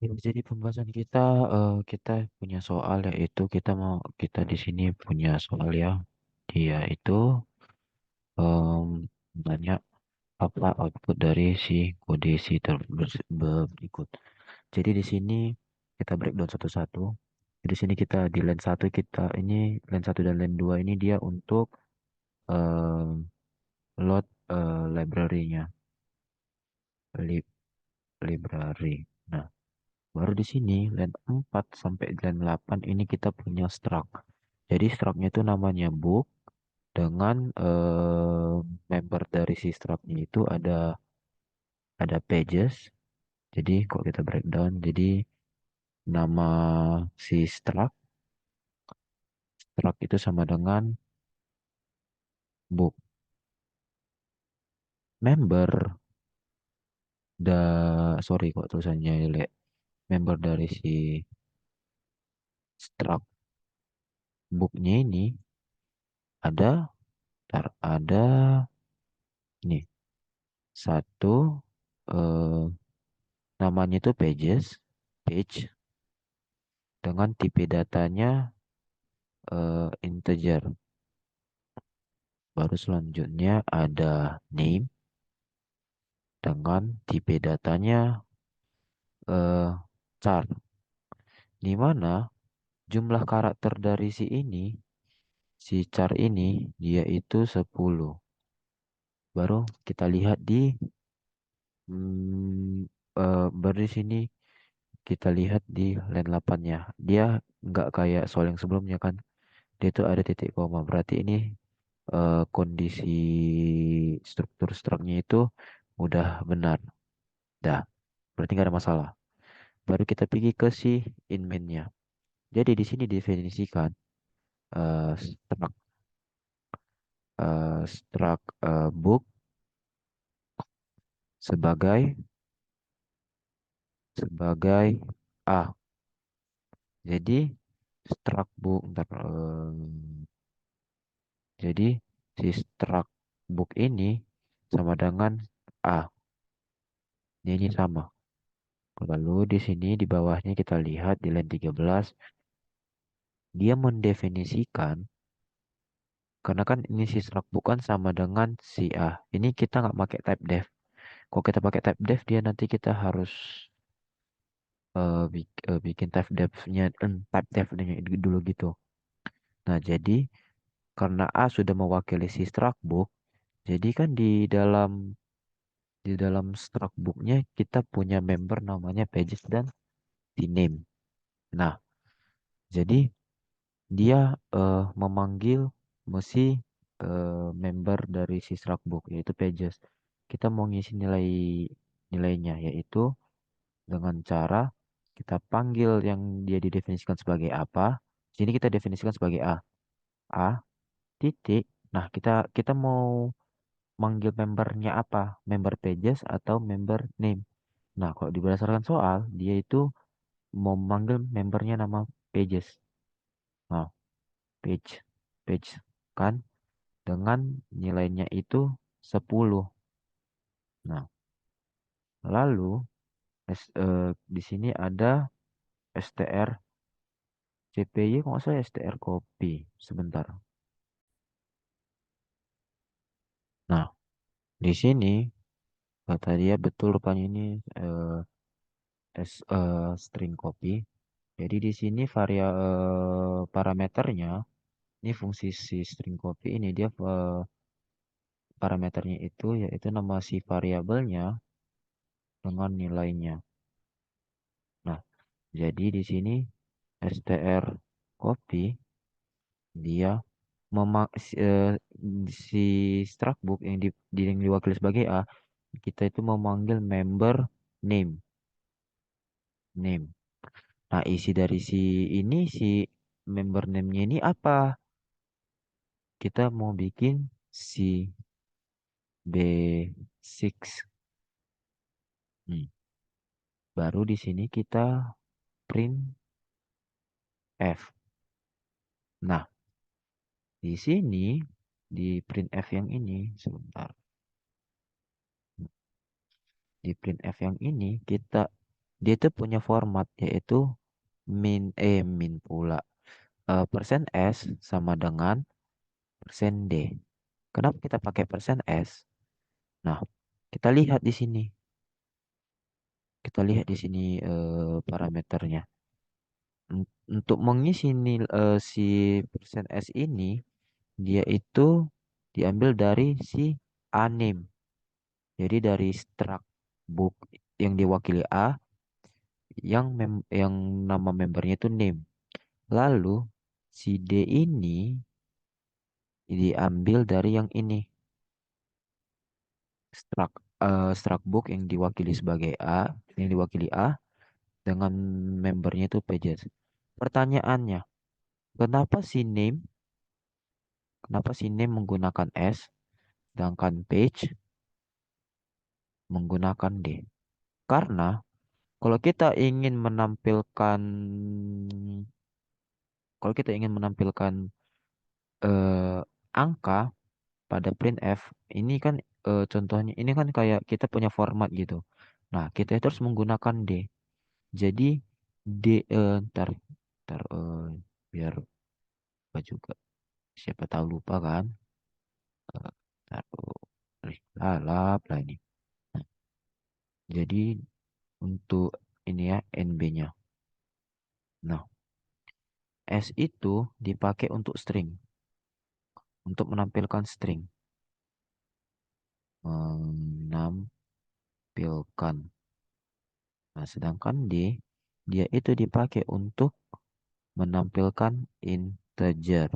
Ya, jadi pembahasan kita kita punya soal yaitu kita di sini punya soal ya. Dia itu banyak apa output dari si kode si berikut. Jadi di sini kita breakdown satu-satu. Di sini kita di line satu kita ini line satu dan line 2 ini dia untuk em, load library-nya, lib library. Nah, baru di sini line 4 sampai line 8 ini kita punya struct. Jadi struct-nya itu namanya book dengan member dari si struct-nya itu ada pages. Jadi kalau kita breakdown, jadi nama si struct itu sama dengan book. Member sorry kok tulisannya jelek. Member dari si struct booknya ini ada ada nih satu eh, namanya itu page dengan tipe datanya integer. Baru selanjutnya ada name dengan tipe datanya char. Di mana jumlah karakter dari si char ini dia itu 10. Baru kita lihat hmm, baru di sini kita lihat di line 8 ya. Dia nggak kayak soal yang sebelumnya kan. Dia itu ada titik koma. Berarti ini kondisi struktur struknya itu udah benar. Dah, berarti nggak ada masalah. Baru kita pergi ke si in main-nya. Jadi di sini definisikan struct book sebagai sebagai A. Jadi struct book ntar, jadi si struct book ini sama dengan A. Ini sama. Lalu di sini di bawahnya kita lihat di line 13 dia mendefinisikan karena kan ini si struct book kan sama dengan si A. Ini kita nggak pakai type def. Kalau kita pakai type def dia nanti kita harus bikin type def-nya dulu gitu. Nah, jadi karena A sudah mewakili si struct book, jadi kan di dalam struct booknya kita punya member namanya pages dan di name. Nah, jadi dia memanggil mesti member dari si struct book yaitu pages. Kita mau ngisi nilainya yaitu dengan cara kita panggil yang dia didefinisikan sebagai apa. Sini kita definisikan sebagai A. A titik. Nah, kita kita mau manggil membernya apa? Member pages atau member name. Nah, kalau berdasarkan soal, dia itu mau manggil membernya nama pages. Nah, page page kan dengan nilainya itu 10. Nah, lalu di sini ada str cpy kok nggak salah str copy. Sebentar. Nah, di sini kata dia betul rupanya ini eh, string copy. Jadi di sini parameternya ini fungsi si string copy ini dia parameternya itu yaitu nama si variabelnya dengan nilainya. Nah, jadi di sini str copy dia si struct book yang diwakili sebagai A kita itu memanggil member name name. Nah, isi dari si member name-nya ini apa? Kita mau bikin si B6. Hmm. Baru di sini kita print F. Nah, di sini di print F yang ini sebentar. Di print F yang ini kita dia itu punya format yaitu min pula. Persen S sama dengan persen D. Kenapa kita pakai persen S? Nah, kita lihat di sini. Kita lihat di sini parameternya. Untuk mengisi si persen S ini, dia itu diambil dari si anim. Jadi dari struct book yang diwakili A, yang nama membernya itu name. Lalu si D ini diambil dari yang ini, struct book yang diwakili sebagai A, yang diwakili A dengan membernya itu pages. Pertanyaannya, kenapa si name, menggunakan S, sedangkan page menggunakan D? Karena kalau kita ingin menampilkan, eh, angka pada printf, ini kan contohnya ini kan kayak kita punya format gitu. Nah, kita itu harus menggunakan D. Jadi D, ntar biar apa juga, siapa tahu lupa kan. Taruh lalap lah ini. Nah, jadi untuk ini ya NB-nya. Nah, S itu dipakai untuk string, untuk menampilkan string, menampilkan. Nah, sedangkan D dia itu dipakai untuk menampilkan integer.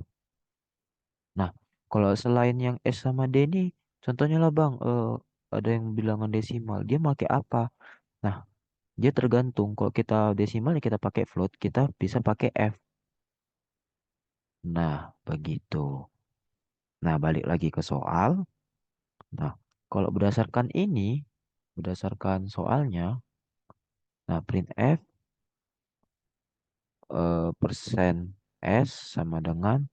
Nah, kalau selain yang S sama D ini, contohnya lah Bang, ada yang bilangan desimal, dia pakai apa? Nah, dia tergantung. Kalau kita desimal ya kita pakai float, kita bisa pakai F. Nah, begitu. Nah, balik lagi ke soal. Nah, kalau berdasarkan soalnya, nah printf persen S sama dengan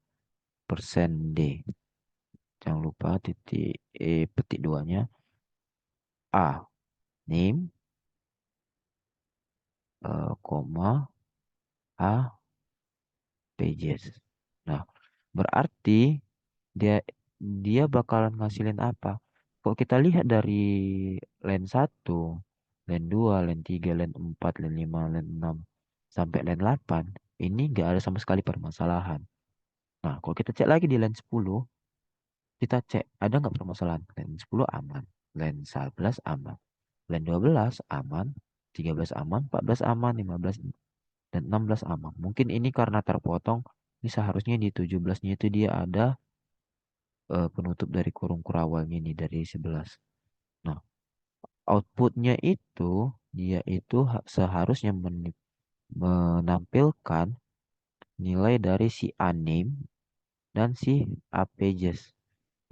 persen D. Jangan lupa titik petik duanya. A, name, koma, A, pages. Nah, berarti dia dia bakalan ngasilin apa? Kok kita lihat dari line 1, line 2, line 3, line 4, line 5, line 6 sampai line 8, ini nggak ada sama sekali permasalahan. Nah, kalau kita cek lagi di line 10, kita cek ada nggak permasalahan? Line 10 aman, line 11 aman, line 12 aman, 13 aman, 14 aman, 15 dan 16 aman. Mungkin ini karena terpotong, ini seharusnya di 17-nya itu dia ada penutup dari kurung kurawalnya ini dari 11. Nah, outputnya itu dia itu seharusnya menampilkan nilai dari si anim dan si pages.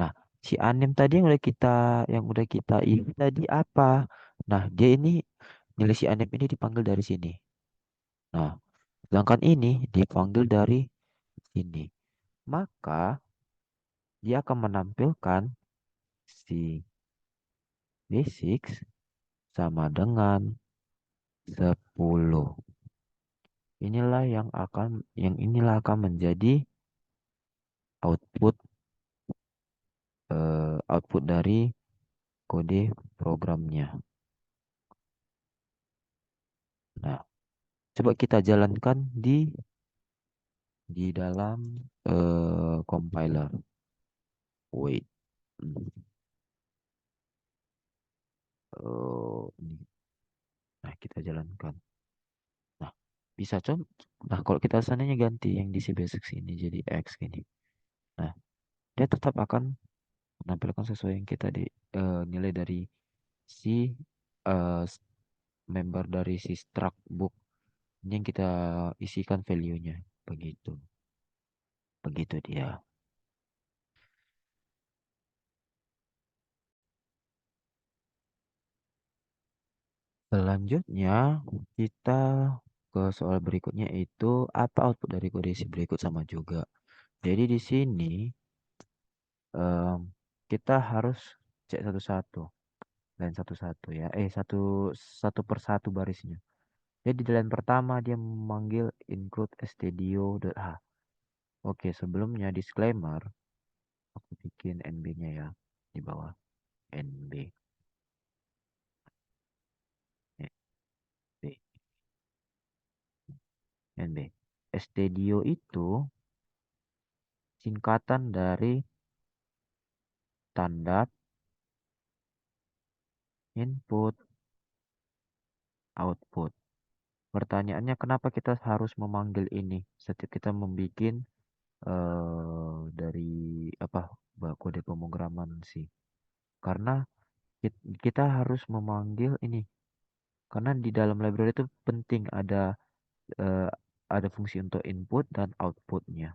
Nah, si anim tadi yang udah kita ini tadi apa? Nah, dia ini nilai si anim ini dipanggil dari sini. Nah, sedangkan ini dipanggil dari sini. Maka dia akan menampilkan si basic sama dengan 10. Inilah akan menjadi output output dari kode programnya. Nah, coba kita jalankan di dalam compiler. Wait. Ini. Nah, kita jalankan. Nah, bisa coba. Nah, kalau kita seandainya ganti yang di si basic ini jadi X gini. Nah, dia tetap akan menampilkan sesuai yang kita nilai dari si eh, member dari si struct book yang kita isikan value-nya. Begitu. Begitu dia. Selanjutnya kita ke soal berikutnya itu apa output dari kode si berikut sama juga. Jadi di sini em, kita harus cek satu-satu dan satu-satu ya. Satu satu per satu barisnya. Jadi di line pertama dia memanggil include stdio.h. Oke, sebelumnya disclaimer, aku bikin NB-nya ya di bawah NB. NB. NB. Stdio itu singkatan dari standar input output. Pertanyaannya kenapa kita harus memanggil ini setiap kita membuat dari apa kode pemrograman sih? Karena kita harus memanggil ini karena di dalam library itu penting eh, ada fungsi untuk input dan outputnya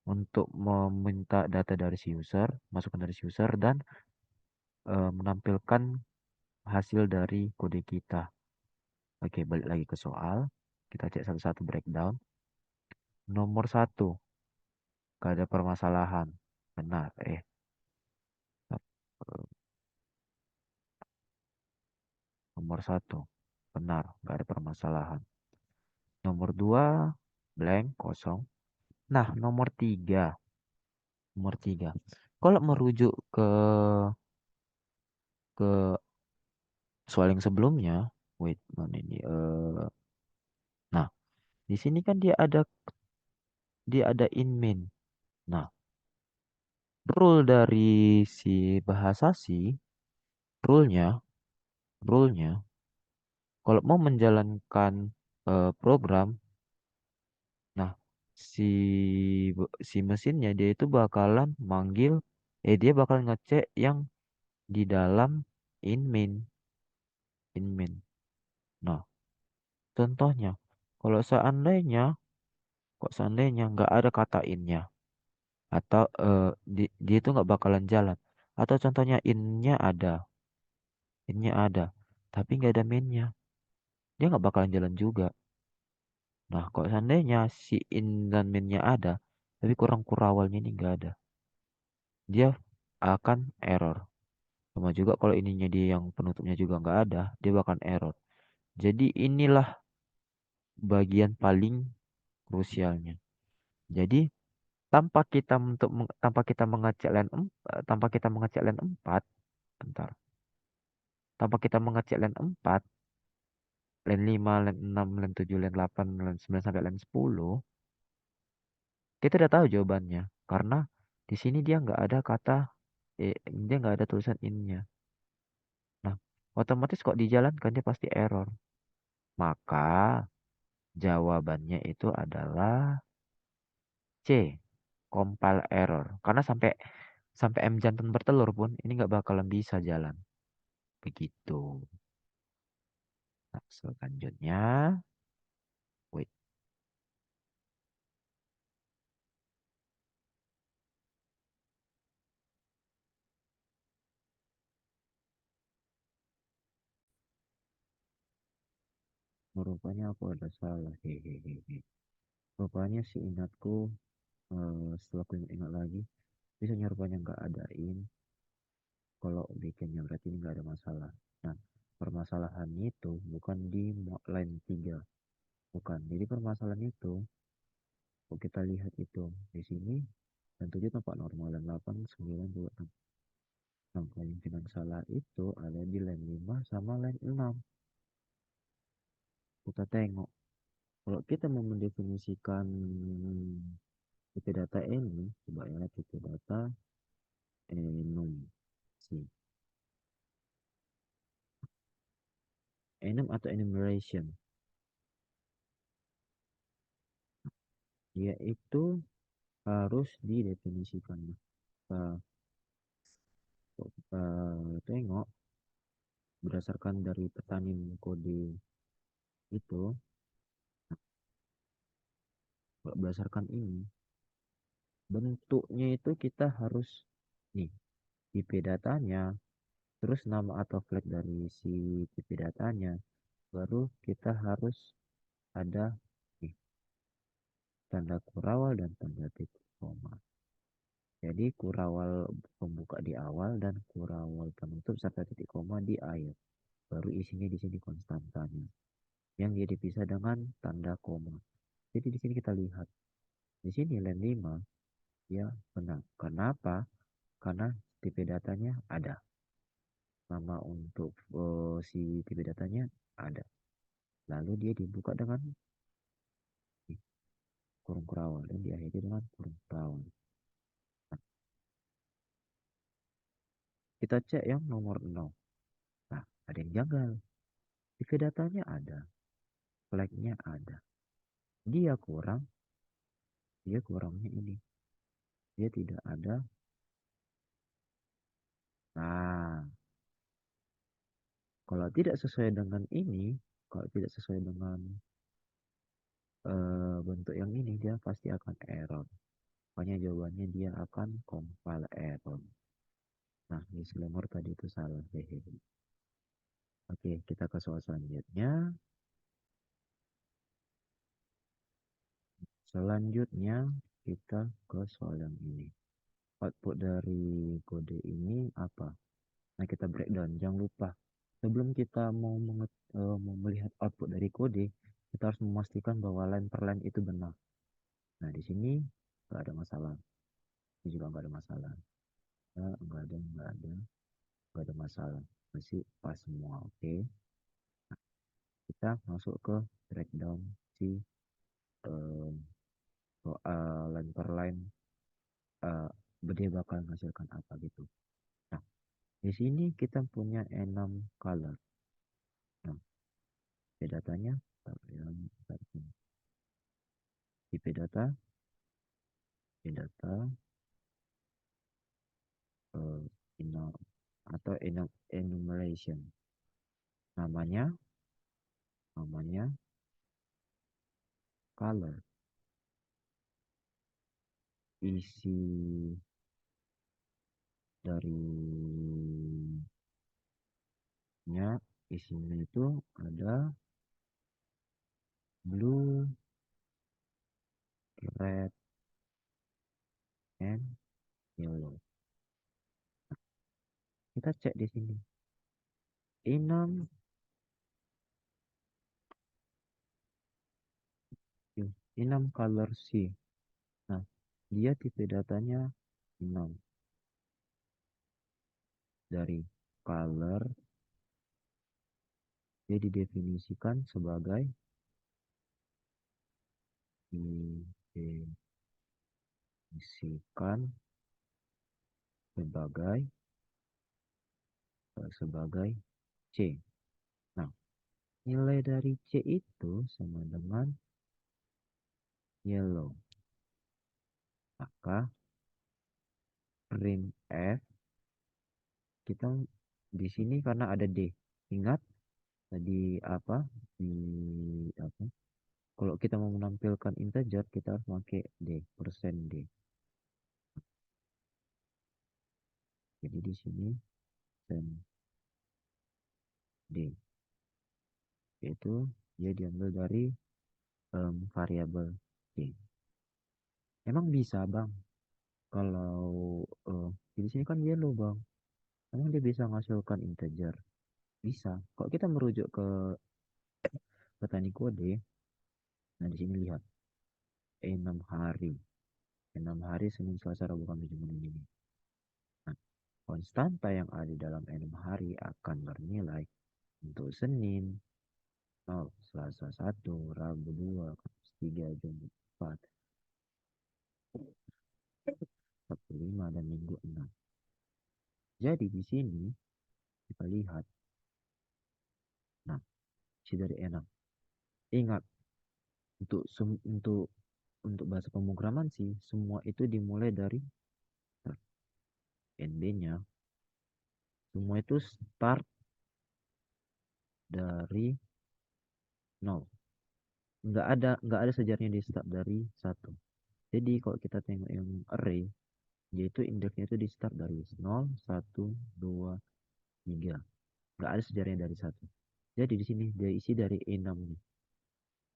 untuk meminta data dari si user, masukan dari si user dan menampilkan hasil dari kode kita. Oke, balik lagi ke soal. Kita cek satu-satu breakdown. Nomor satu, gak ada permasalahan. Benar, nomor satu, benar, gak ada permasalahan. Nomor dua, blank, kosong. Nah, nomor tiga. Kalau merujuk ke soal yang sebelumnya, wait, mana ini? Nah, di sini kan dia ada in main. Nah, rule dari si bahasa sih, rule-nya, rule-nya, kalau mau menjalankan program, nah si si mesinnya dia itu bakalan manggil, dia bakal ngecek yang di dalam in main, in main. Nah, contohnya, kalau seandainya nggak ada kata innya, atau dia itu nggak bakalan jalan. Atau contohnya innya ada, tapi nggak ada mainnya, dia nggak bakalan jalan juga. Nah, kalau seandainya si in dan mainnya ada, tapi kurang kurawalnya ini nggak ada, dia akan error. Sama juga kalau ininya dia yang penutupnya juga nggak ada, dia bakal error. Jadi inilah bagian paling krusialnya. Jadi tanpa kita mengecek tanpa kita mengecek line 4, bentar. Tanpa kita mengecek line 4, line 5, line 6, line 7, line 8, line 9 sampai line 10, kita udah tahu jawabannya. Karena di sini dia nggak ada tulisan innya. Nah, otomatis kok dijalankan dia pasti error. Maka jawabannya itu adalah C, compile error. Karena sampai sampai M jantan bertelur pun ini nggak bakalan bisa jalan. Begitu. Nah, selanjutnya, wait, rupanya aku ada salah. Hehehe. Rupanya si ingatku, setelah aku ingat lagi, biasanya rupanya nggak adain. Kalau bikinnya berarti ini nggak ada masalah. Nah, permasalahannya itu bukan di line 3. Bukan. Jadi permasalahan itu, kalau kita lihat itu di sini, dan 7 tampak normal, dan 8, 9 juga tampak. Nah, kemungkinan salah itu ada di line 5 sama line 6. Kita tengok. Kalau kita mau mendefinisikan tipe data ini, coba ya tipe data enum. Si. Enum atau enumeration. Yaitu harus didefinisikan. Kita, kita tengok berdasarkan dari petani kode itu, berdasarkan ini bentuknya itu kita harus nih IP datanya, terus nama atau flag dari si IP datanya, baru kita harus ada nih tanda kurawal dan tanda titik koma. Jadi kurawal pembuka di awal dan kurawal penutup serta titik koma di akhir. Baru isinya di sini konstantanya. yang dia dipisah dengan tanda koma. Jadi di sini kita lihat, di sini line 5 ya benar. Kenapa? Karena tipe datanya ada. Nama untuk si tipe datanya ada. Lalu dia dibuka dengan kurung kerawal dan diakhiri dengan kurung kerawal. Nah, kita cek yang nomor 0. Nah, ada yang janggal. Tipe datanya ada, flagnya ada. Dia kurang, dia kurangnya ini. Dia tidak ada. Nah, kalau tidak sesuai dengan ini, kalau tidak sesuai dengan bentuk yang ini, dia pasti akan error. Makanya jawabannya dia akan compile error. Nah, disclaimer tadi itu salah. Hehehe. Oke, kita ke soal selanjutnya. Selanjutnya, kita ke soal yang ini. Output dari kode ini apa? Nah, kita breakdown. Jangan lupa, sebelum kita mau melihat output dari kode, kita harus memastikan bahwa line per line itu benar. Nah, di sini nggak ada masalah. Ini juga nggak ada masalah. Nggak ada masalah. Masih pas semua, oke. Kita masuk ke breakdown si eh, soal line per line. eh Dia bakal menghasilkan apa gitu. Nah, di sini kita punya 6 color. Nah, datanya yang IP data uh, atau enumeration. Namanya namanya color. Isi darinya isinya itu ada blue, red, and yellow. Kita cek di sini. 6 color C. Nah, dia tipe datanya 6 dari color. Dia didefinisikan sebagai didefinisikan sebagai sebagai C. Nah, nilai dari C itu sama dengan yellow. Maka printf kita di sini karena ada D. Ingat tadi apa? Di apa? Kalau kita mau menampilkan integer kita harus pakai D, persen D. Jadi di sini persen D. Yaitu dia diambil dari variabel D. Emang bisa, Bang? Kalau di sini kan yellow, Bang. Emang dia bisa menghasilkan integer? Bisa. Kalau kita merujuk ke petani kode, nah di sini lihat 6 hari. 6 hari Senin, Selasa, Rabu, Kamis, Jumat, ini. Nah, konstanta yang ada dalam 6 hari akan bernilai untuk Senin 0, Selasa 1, Rabu 2, Kamis 3, Jumat 4, Sabtu 5, dan Minggu 6. Jadi di sini kita lihat, nah, isi dari 6. Ingat, untuk bahasa pemrograman sih, semua itu dimulai dari NB-nya. Semua itu start dari 0. Nggak ada sejarahnya di start dari 1. Jadi kalau kita tengok yang array, yaitu indeksnya itu di start dari 0, 1, 2, 3. Nggak ada sejarahnya dari 1. Jadi di sini dia isi dari enam nih.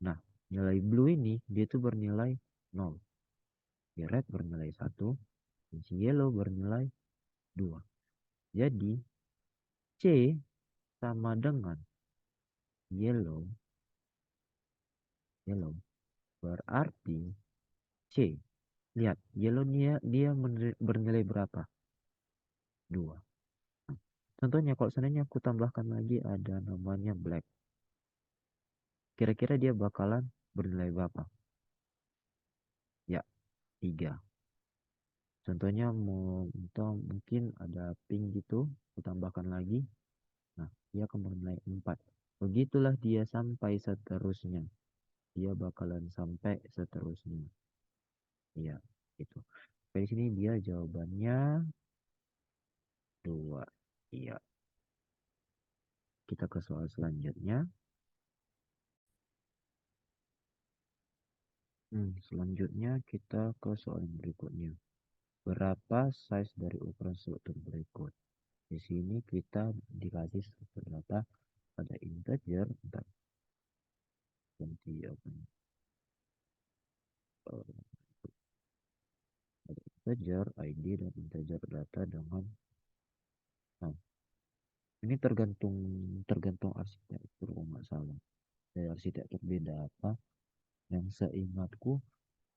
Nah, nilai blue ini dia itu bernilai 0. Si red bernilai 1, dan si yellow bernilai 2. Jadi C sama dengan yellow yellow. Berarti C. Lihat, yellow dia bernilai berapa? 2. Contohnya kalau seandainya aku tambahkan lagi ada namanya black. Kira-kira dia bakalan bernilai berapa? Ya, 3. Contohnya mungkin ada pink gitu, aku tambahkan lagi. Nah, dia akan bernilai 4. Begitulah dia sampai seterusnya. Dia bakalan sampai seterusnya. Iya, itu. Dari sini dia jawabannya 2. Iya, kita ke soal selanjutnya. Selanjutnya kita ke soal yang berikutnya. Berapa size dari ukuran struktur berikut? Di sini kita dikasih struktur data pada integer, ganti apa nih? Ada integer ID dan integer data dengan, nah, ini tergantung tergantung arsitektur kalau nggak salah. Dari arsitektur beda apa? Yang seingatku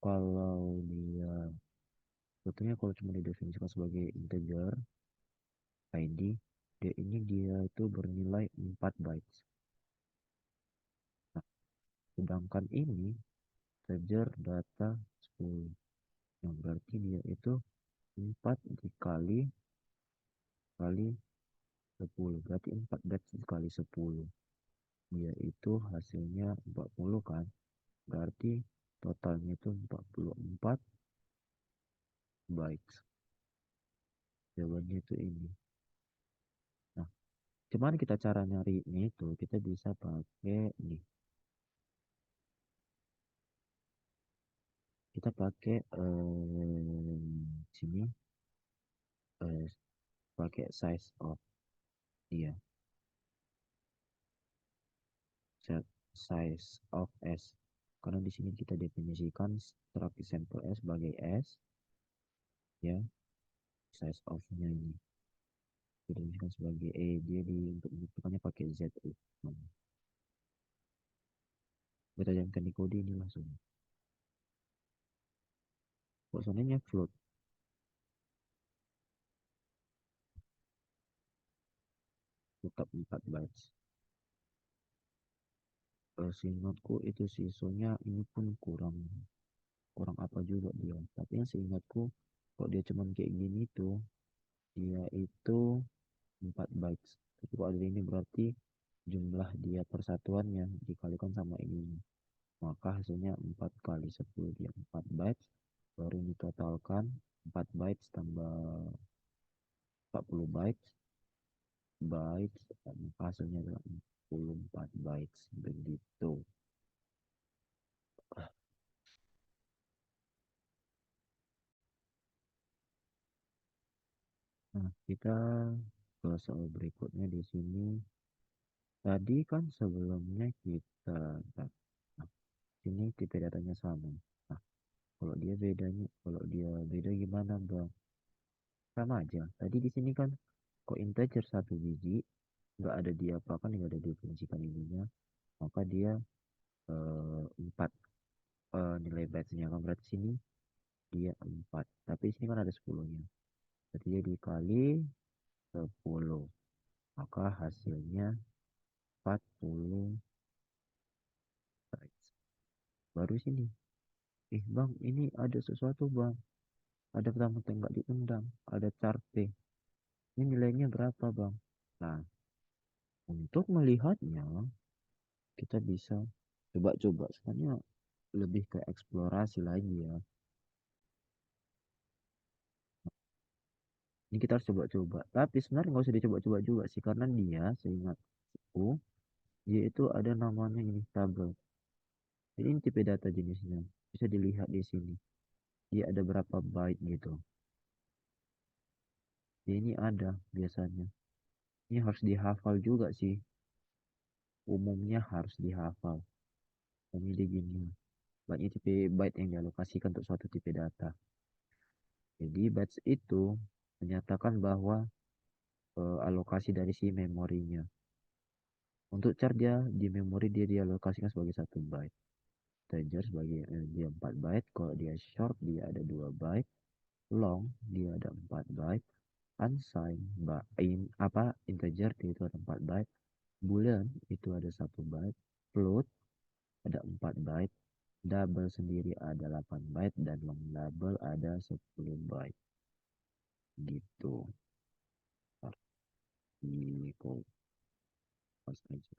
kalau dia sebetulnya kalau cuma didefinisikan sebagai integer ID, dia itu bernilai 4 bytes. Nah, sedangkan ini integer data 10. Yang berarti dia itu 4 dikali kali 10. Berarti 4 bytes dikali 10. Dia itu hasilnya 40 kan. Berarti totalnya itu 44 bytes. Jawabannya itu ini. Nah, cuman kita cara nyarinya itu kita bisa pakai nih. Kita pakai sini eh, pakai size of, iya, set size of S. Karena di sini kita definisikan struct sampel S sebagai S, ya, size of-nya ini kita definisikan sebagai E. Dia untuk menentukannya pakai Z. Kita jamkan di kode ini langsung. Kok seandainya float, tetap 4 bytes. Seingatku itu sisanya ini pun kurang kurang apa juga dia. Tapi yang seingatku kok dia cuman kayak gini tuh dia itu 4 bytes. Tapi kalau ada ini berarti jumlah dia persatuannya dikalikan sama ini. Maka hasilnya 4 kali 10 dia 4 bytes. Baru ditotalkan 4 bytes tambah 40 bytes. Dan hasilnya adalah 64 bytes. Begitu. Nah, kita ke soal berikutnya di sini. Tadi kan sebelumnya kita, nah, ini tipe datanya sama. Nah, kalau dia beda gimana, Bang? Sama aja. Tadi di sini kan kok integer satu biji, nggak ada dia apa kan, nggak ada definisikan ininya, maka dia 4 nilai batchnya kan berarti sini dia 4. Tapi sini kan ada 10-nya. Berarti dia dikali 10. Maka hasilnya 40 bytes. Baru sini. Bang, ini ada sesuatu bang. Ada tamu nggak diundang. Ada Carpe. Ini nilainya berapa bang? Nah, untuk melihatnya, kita bisa coba-coba. Sebenarnya lebih ke eksplorasi lagi ya. Ini kita harus coba-coba. Tapi sebenarnya nggak usah dicoba-coba juga sih. Karena dia, seingatku, dia itu ada namanya ini tabel. Jadi ini tipe data jenisnya. Bisa dilihat di sini. Dia ada berapa byte gitu. Ini ada biasanya. Ini harus dihafal juga sih. Umumnya harus dihafal. Jadi gini, banyak tipe byte yang dialokasikan untuk suatu tipe data. Jadi bytes itu menyatakan bahwa alokasi dari si memorinya. Untuk char dia di memori dia dialokasikan sebagai 1 byte. integer sebagai dia 4 byte. Kalau dia short dia ada 2 byte. Long dia ada 4 byte. Unsigned integer itu ada 4 byte. Boolean itu ada 1 byte. Float ada 4 byte. Double sendiri ada 8 byte dan long double ada 10 byte. Gitu. Ini kok pas aja.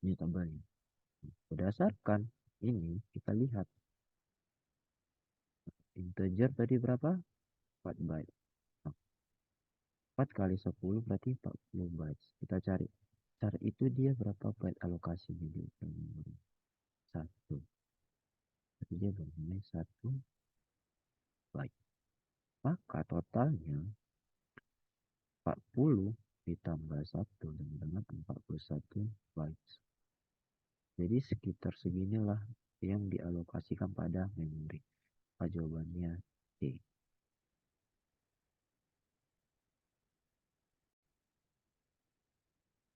Ini tabelnya. Berdasarkan ini kita lihat integer tadi berapa? 4 byte. Nah, 4 kali 10 berarti 40 bytes. Kita cari. Cari itu dia berapa byte alokasinya di memory. 1. Jadi dia bernilai 1 byte. Maka totalnya 40 ditambah 1 dengan 41 bytes. Jadi sekitar seginilah yang dialokasikan pada memori. Jawabannya C.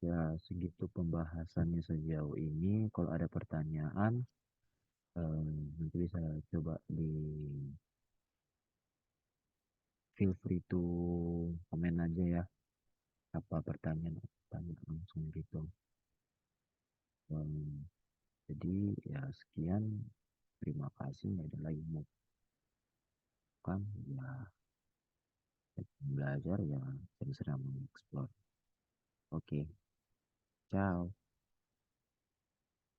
Ya, segitu pembahasannya sejauh ini. Kalau ada pertanyaan, nanti bisa coba di feel free to komen aja ya. Apa pertanyaan, tanya langsung gitu. Em, jadi ya sekian. Terima kasih. Ada lagi mau kan? Ya, belajar ya, sering-sering mengeksplor. Oke, ciao.